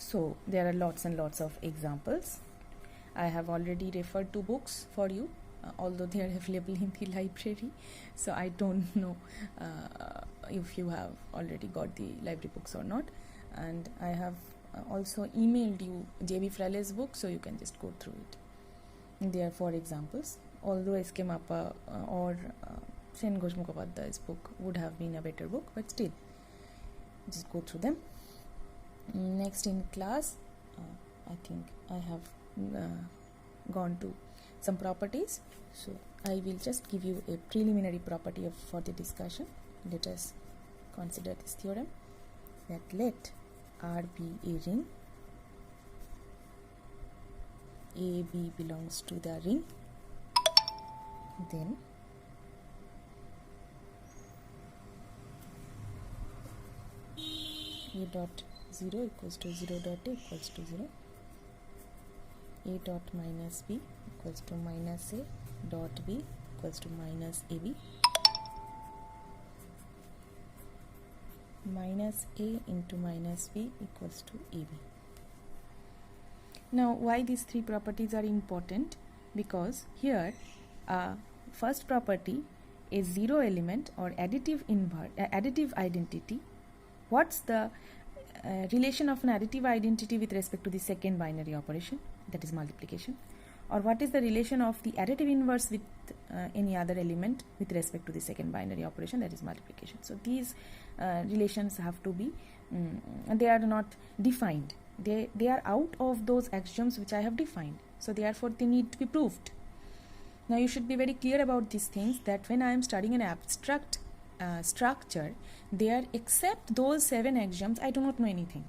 So there are lots and lots of examples. I have already referred to books for you, although they are available in the library, so I don't know if you have already got the library books or not. And I have also emailed you J.B. Fraley's book, so you can just go through it. There are 4 examples, although S.K. Mappa or Sen Ghosh Mukhopadhyay's book would have been a better book, but still, just go through them. Next in class, I think I have gone to some properties, so I will just give you a preliminary property for the discussion. Let us consider this theorem that let R be a ring, AB belongs to the ring, then A dot 0 equals to 0 dot A equals to 0, A dot minus B equals to minus A dot B equals to minus AB, minus A into minus B equals to AB. Now, why these 3 properties are important? Because here first property is 0 element or additive identity. What's the relation of an additive identity with respect to the second binary operation, that is multiplication? Or what is the relation of the additive inverse with any other element with respect to the second binary operation, that is multiplication? So these relations have to be, they are not defined. They are out of those axioms which I have defined. So therefore they need to be proved. Now you should be very clear about these things, that when I am studying an abstract structure, there except those 7 axioms I do not know anything.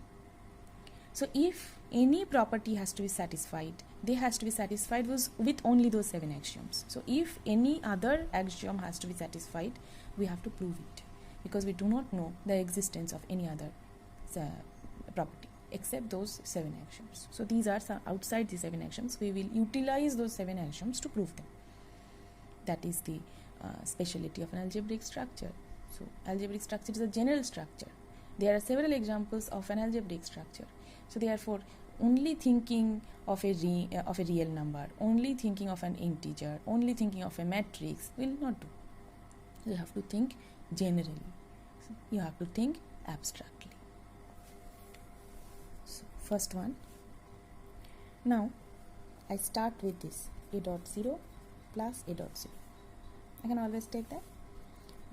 So if any property has to be satisfied, they has to be satisfied with only those 7 axioms. So if any other axiom has to be satisfied, we have to prove it, because we do not know the existence of any other property except those 7 axioms. So these are outside the 7 axioms. We will utilize those 7 axioms to prove them. That is the speciality of an algebraic structure. So algebraic structure is a general structure. There are several examples of an algebraic structure. So therefore, only thinking of a real number, only thinking of an integer, only thinking of a matrix will not do. You have to think generally. So you have to think abstractly. So first one. Now I start with this A dot 0 plus A dot 0. I can always take that.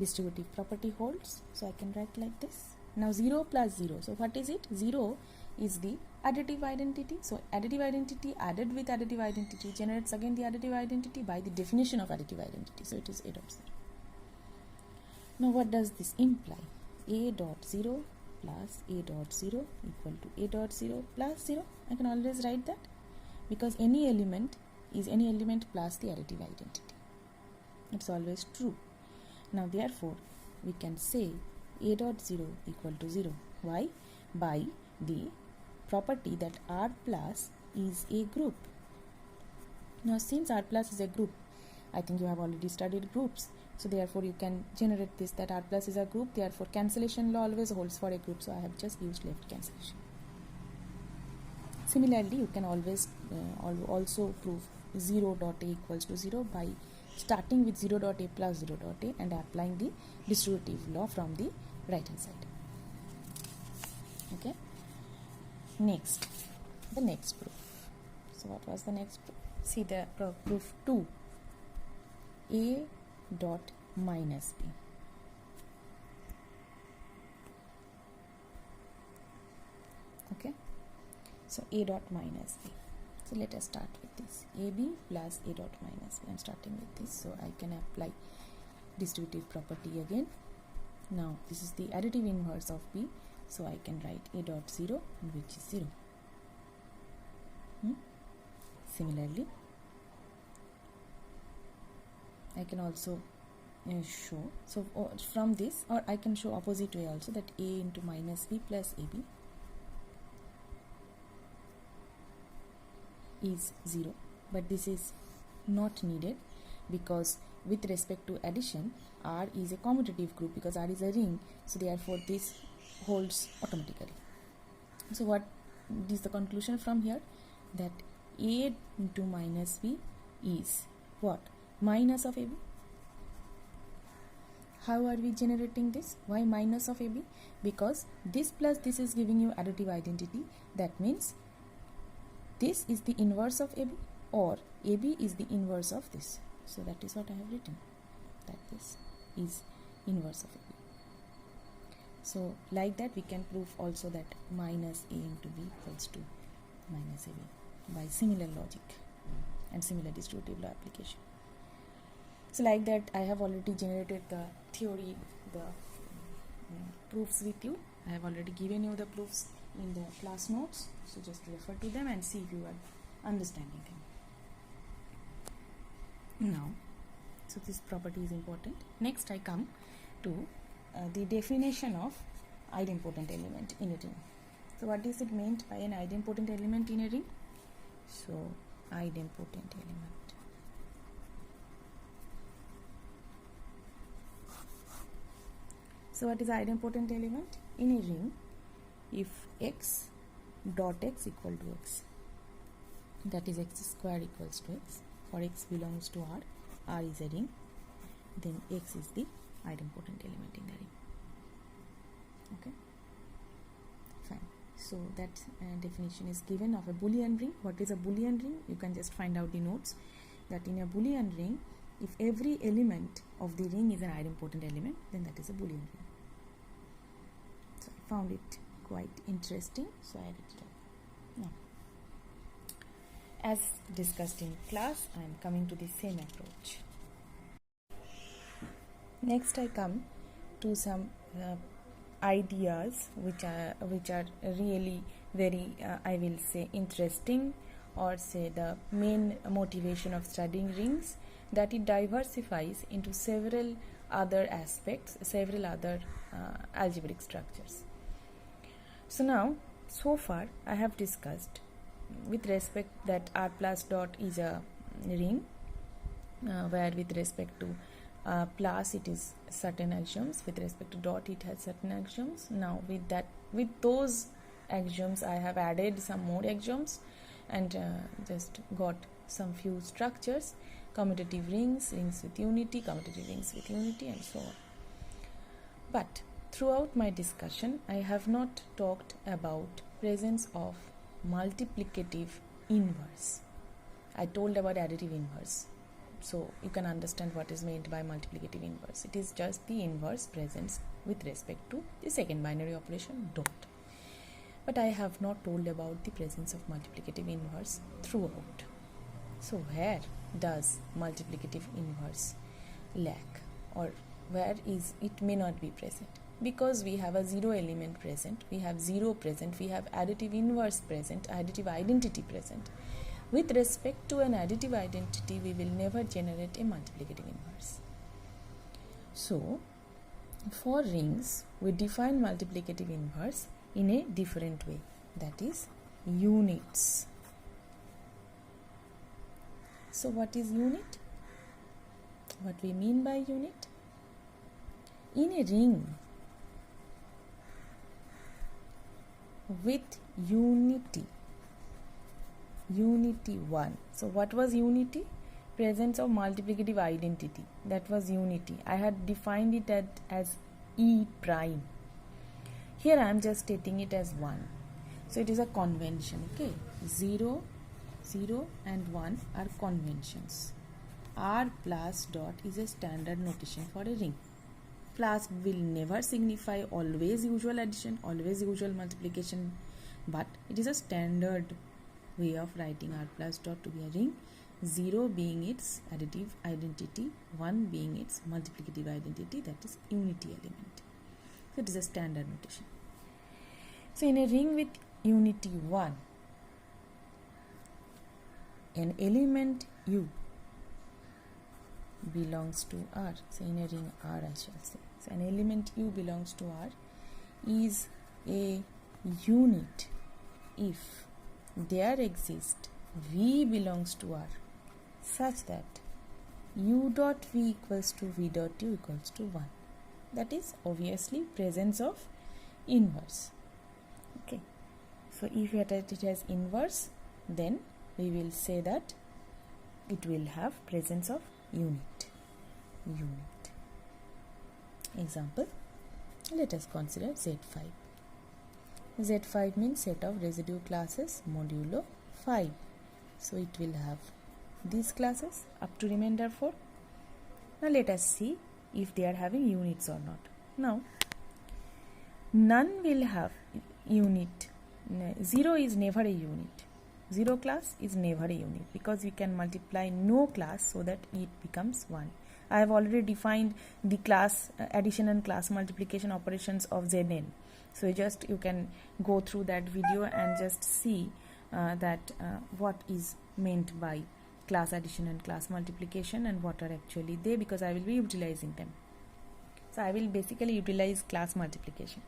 Distributive property holds, so I can write like this. Now 0 plus 0. So what is it? 0 is the additive identity. So additive identity added with additive identity generates again the additive identity by the definition of additive identity. So it is A dot 0. Now what does this imply? A dot 0 plus A dot 0 equal to A dot 0 plus 0. I can always write that, because any element is any element plus the additive identity. It's always true. Now therefore we can say A dot 0 equal to 0. Why? By the property that R plus is a group. Now since R plus is a group, I think you have already studied groups. So therefore you can generate this, that R plus is a group. Therefore cancellation law always holds for a group. So I have just used left cancellation. Similarly, you can always also prove 0 dot A equals to 0 by starting with 0 dot A plus 0 dot A and applying the distributive law from the right hand side. Okay. Next, the next proof. So what was the next proof? See the proof 2. A dot minus B. Okay. So A dot minus B. So let us start with this. AB plus A dot minus B. I am starting with this, so I can apply distributive property again. Now this is the additive inverse of B, so I can write A dot 0, which is 0. Similarly, I can also show, so from this, or I can show opposite way also, that A into minus B plus AB is 0, but this is not needed, because with respect to addition, R is a commutative group, because R is a ring, so therefore this holds automatically. So what is the conclusion from here, that A into minus B is what? Minus of AB. How are we generating this? Why minus of AB? Because this plus this is giving you additive identity. That means this is the inverse of AB, or AB is the inverse of this. So that is what I have written, that this is inverse of AB. So like that we can prove also that minus A into B equals to minus AB by similar logic and similar distributive law application. So like that I have already generated the theory, the proofs with you. I have already given you the proofs in the class notes, so just refer to them and see if you are understanding them. Now, so this property is important. Next I come to the definition of idempotent element in a ring. So what is it meant by an idempotent element in a ring? So idempotent element. So what is idempotent element? In a ring, if x dot x equal to x, that is x square equals to x, for x belongs to R is a ring, then x is the idempotent element in the ring. Okay, fine. So that definition is given of a Boolean ring. What is a Boolean ring? You can just find out the notes, that in a Boolean ring, if every element of the ring is an idempotent element, then that is a Boolean ring. So I found it quite interesting, so I added it up. Now, as discussed in class, I am coming to the same approach. Next I come to some ideas which are really very I will say interesting, or say the main motivation of studying rings, that it diversifies into several other aspects, several other algebraic structures. So now, so far I have discussed with respect that R plus dot is a ring, where with respect to plus it is certain axioms, with respect to dot it has certain axioms. Now with those axioms I have added some more axioms and just got some few structures: commutative rings, rings with unity, commutative rings with unity, and so on. But throughout my discussion I have not talked about presence of multiplicative inverse. I told about additive inverse, so you can understand what is meant by multiplicative inverse. It is just the inverse presence with respect to the second binary operation dot. But I have not told about the presence of multiplicative inverse throughout. So where does multiplicative inverse lack, or where is it may not be present? Because we have a zero element present, we have zero present, we have additive inverse present, additive identity present. With respect to an additive identity, we will never generate a multiplicative inverse. So, for rings, we define multiplicative inverse in a different way, that is units. So, what is unit? What we mean by unit? In a ring with unity 1. So what was unity? Presence of multiplicative identity. That was unity. I had defined it as E prime. Here I am just stating it as 1. So it is a convention. Okay, 0, 0 and 1 are conventions. R plus dot is a standard notation for a ring. Plus will never signify always usual addition, always usual multiplication, but it is a standard way of writing R plus dot to be a ring, 0 being its additive identity, 1 being its multiplicative identity, that is unity element. So it is a standard notation. So in a ring with unity 1, an element U belongs to R. So in a ring R I shall say. So an element U belongs to R is a unit if there exists V belongs to R such that U dot V equals to V dot U equals to 1. That is obviously presence of inverse. Okay. So if it has inverse, then we will say that it will have presence of unit. Example, let us consider Z5. Z5 means set of residue classes modulo 5. So it will have these classes up to remainder 4. Now let us see if they are having units or not. Now none will have unit. 0 is never a unit. 0 class is never a unit because we can multiply no class so that it becomes 1. I have already defined the class addition and class multiplication operations of Zn. So you can go through that video and just see what is meant by class addition and class multiplication and what are actually they, because I will be utilizing them. So I will basically utilize class multiplication.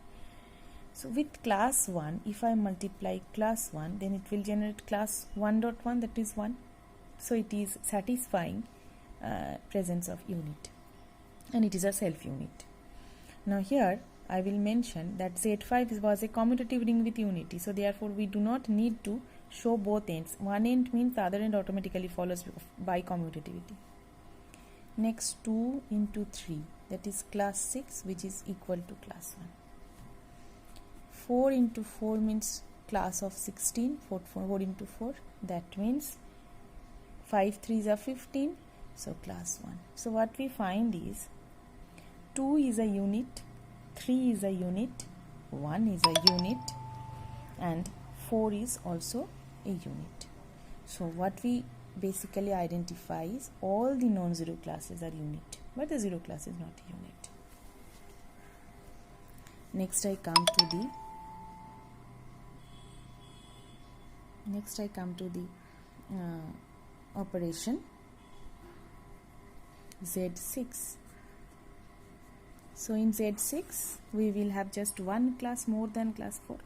So with class 1, if I multiply class 1, then it will generate class 1.1, that is 1. So it is satisfying presence of unit, and it is a self unit. Now here I will mention that Z5 was a commutative ring with unity, so therefore we do not need to show both ends. One end means the other end automatically follows by commutativity. Next, 2 into 3, that is class 6, which is equal to class 1. 4 into 4 means class of 16, 4 into 4, that means 5 3s are 15, so class 1. So what we find is 2 is a unit, 3 is a unit, 1 is a unit, and 4 is also a unit. So what we basically identify is all the non-zero classes are unit, but the zero class is not a unit. Next I come to the operation Z6. So in Z6 we will have just one class more than class 4.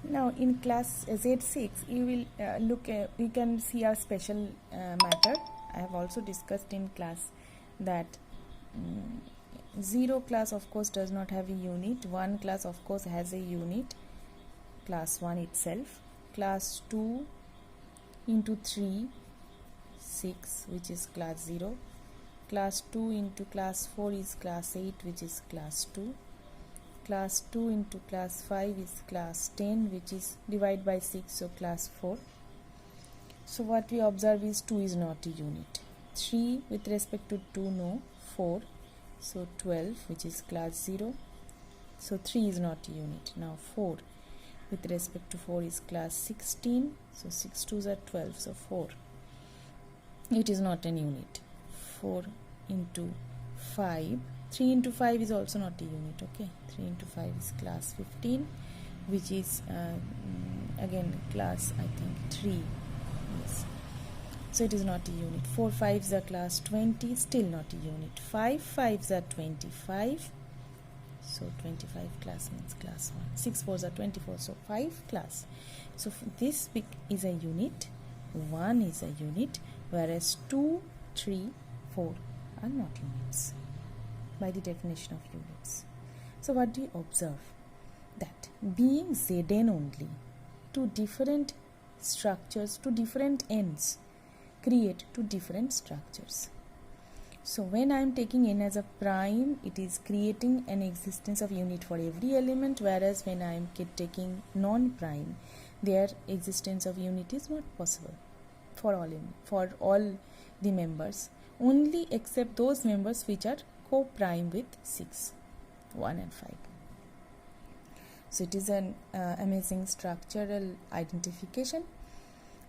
Now in class Z6 you will you can see a special matter. I have also discussed in class that 0 class of course does not have a unit. 1 class of course has a unit, class 1 itself. Class 2 into 3, 6, which is class 0. Class 2 into class 4 is class 8, which is class 2. Class 2 into class 5 is class 10, which is divided by 6, so class 4. So what we observe is 2 is not a unit. 3 with respect to 2, no. 4, so 12, which is class 0. So 3 is not a unit. Now 4 with respect to 4 is class 16, so 6 2s are 12, so 4. It is not an unit. 4 into 5, 3 into 5 is also not a unit, okay. 3 into 5 is class 15, which is again class, I think, 3. Yes. So it is not a unit. 4 5s are class 20, still not a unit. 5 5s are 25, so 25 class means class 1. 6 4s are 24, so 5 class. So this is a unit, 1 is a unit, whereas 2, 3, 4 are not units by the definition of units. So what do you observe? That being Zn only, two different structures, two different ends create two different structures. So when I am taking n as a prime, it is creating an existence of unit for every element, whereas when I am taking non-prime, their existence of unit is not possible for all the members, only except those members which are co-prime with 6, 1 and 5. So it is an amazing structural identification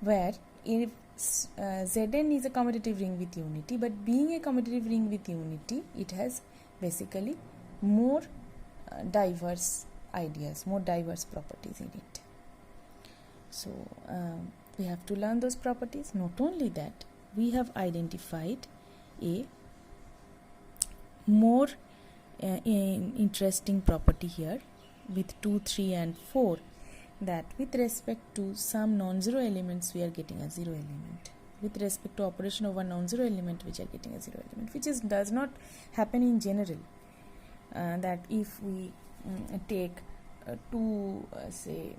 where if Zn is a commutative ring with unity, but being a commutative ring with unity, it has basically more diverse ideas, more diverse properties in it. So we have to learn those properties. Not only that, we have identified a more interesting property here with 2, 3 and 4, that with respect to some non-zero elements we are getting a 0 element. With respect to operation of a non-zero element we are getting a 0 element, which does not happen in general. that if we take two say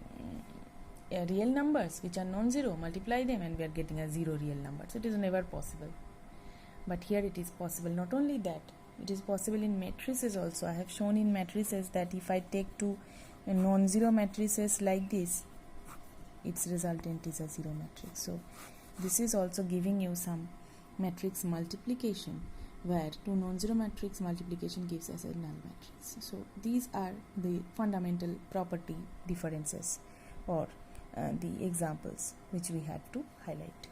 real numbers which are non-zero, multiply them and we are getting a zero real number. So it is never possible. But here it is possible. Not only that, it is possible in matrices also. I have shown in matrices that if I take two non-zero matrices like this, its resultant is a zero matrix. So this is also giving you some matrix multiplication, where two non-zero matrix multiplication gives us a null matrix. So these are the fundamental property differences, or the examples which we had to highlight.